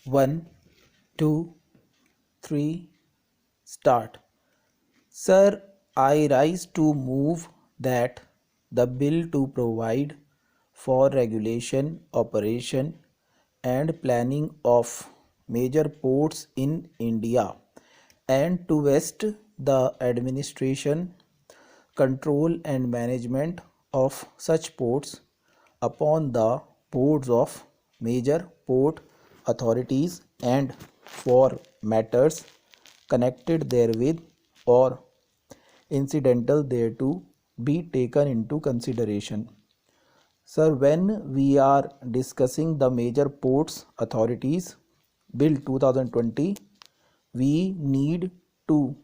One, two, three, start. Sir, I rise to move that the bill to provide for regulation, operation, and planning of major ports in India and to vest the administration, control, and management of such ports upon the boards of major port authorities and for matters connected therewith or incidental thereto be taken into consideration. Sir, when we are discussing the major ports authorities bill 2020, we need to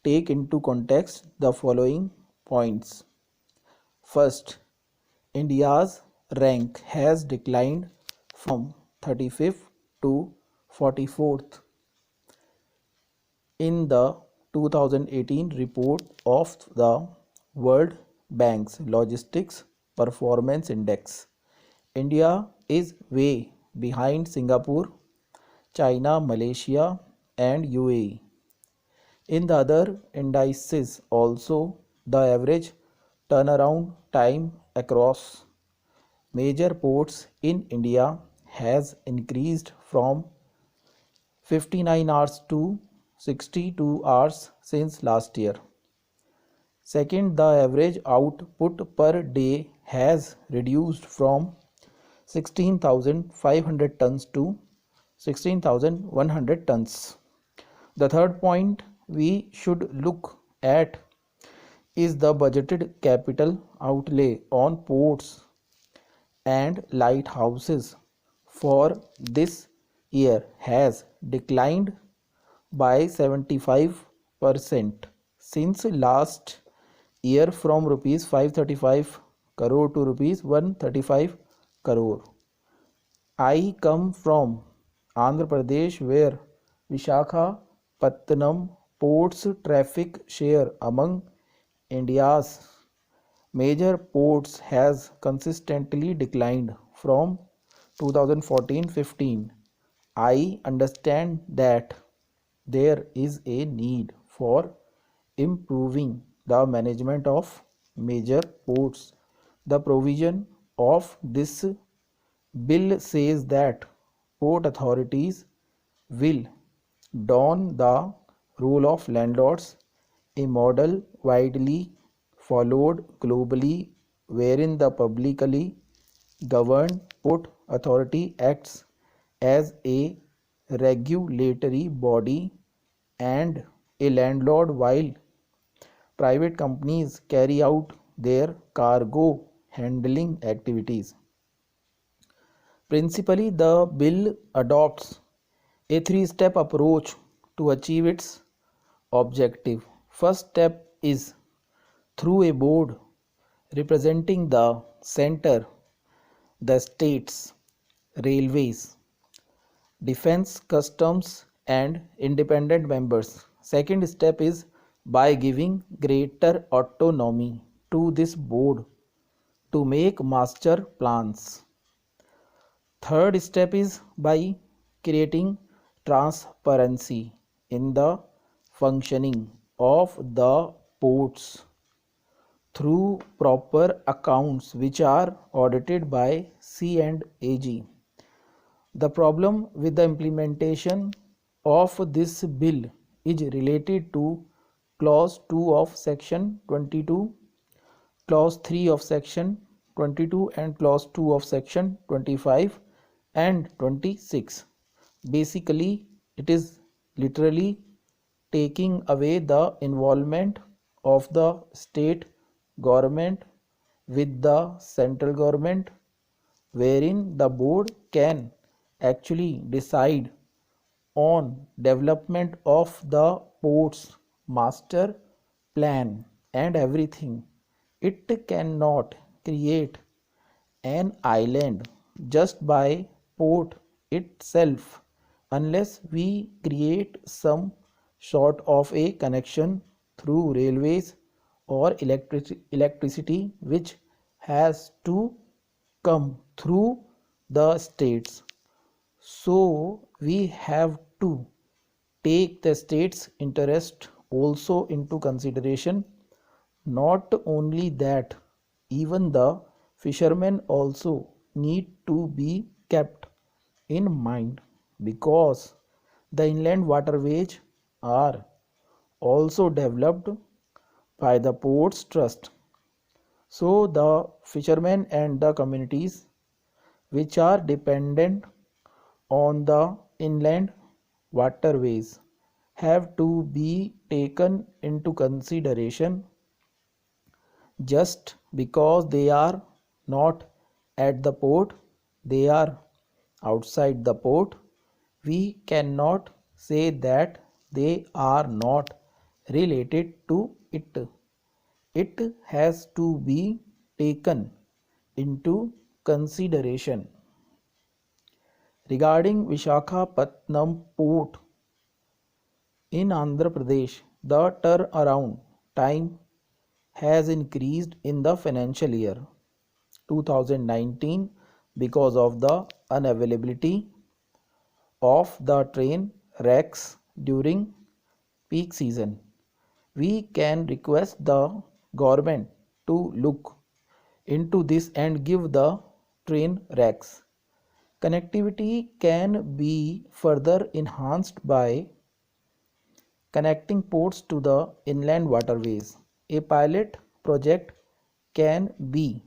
take into context the following points. First, India's rank has declined from 35th to 44th in the 2018 report of the World Bank's Logistics Performance Index. India is way behind Singapore, China, Malaysia, and UAE. In the other indices also, the average turnaround time across major ports in India has increased from 59 hours to 62 hours since last year. Second, the average output per day has reduced from 16,500 tons to 16,100 tons. The third point we should look at is the budgeted capital outlay on ports and lighthouses for this year has declined by 75% since last year from rupees 535 crore to rupees 135 crore. I come from Andhra Pradesh where Visakhapatnam port's traffic share among India's major ports has consistently declined from 2014-15. I understand that there is a need for improving the management of major ports. The provision of this bill says that port authorities will don the role of landlords, a model widely followed globally wherein the publicly governed port authority acts as a regulatory body and a landlord while private companies carry out their cargo handling activities. Principally, the bill adopts a three-step approach to achieve its objective. First step is through a board representing the center, the states, railways, defense, customs, and independent members. Second step is by giving greater autonomy to this board to make master plans. Third step is by creating transparency in the functioning of the ports through proper accounts which are audited by C&AG. The problem with the implementation of this bill is related to clause 2 of section 22, clause 3 of section 22 and clause 2 of section 25 and 26. Basically, it is literally taking away the involvement of the state government with the central government, wherein the board can actually decide on development of the port's master plan and everything. It cannot create an island just by port itself unless we create some sort of a connection through railways or electricity which has to come through the states. So we have to take the state's interest also into consideration. Not only that, even the fishermen also need to be kept in mind because the inland waterways are also developed by the ports trust. So the fishermen and the communities which are dependent on the inland waterways have to be taken into consideration. Just because they are not at the port, they are outside the port, we cannot say that they are not related to it. It has to be taken into consideration. Regarding Vishakhapatnam port in Andhra Pradesh, the turnaround time has increased in the financial year 2019 because of the unavailability of the train racks during peak season. We can request the government to look into this and give the train racks. Connectivity can be further enhanced by connecting ports to the inland waterways. A pilot project can be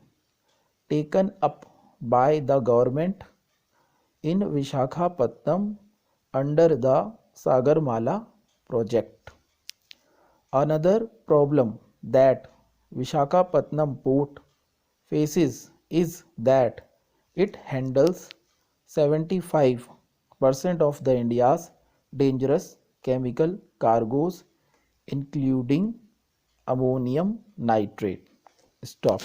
taken up by the government in Vishakhapatnam under the Sagarmala project. Another problem that Vishakhapatnam port faces is that it handles 75% of the India's dangerous chemical cargoes including ammonium nitrate. Stop.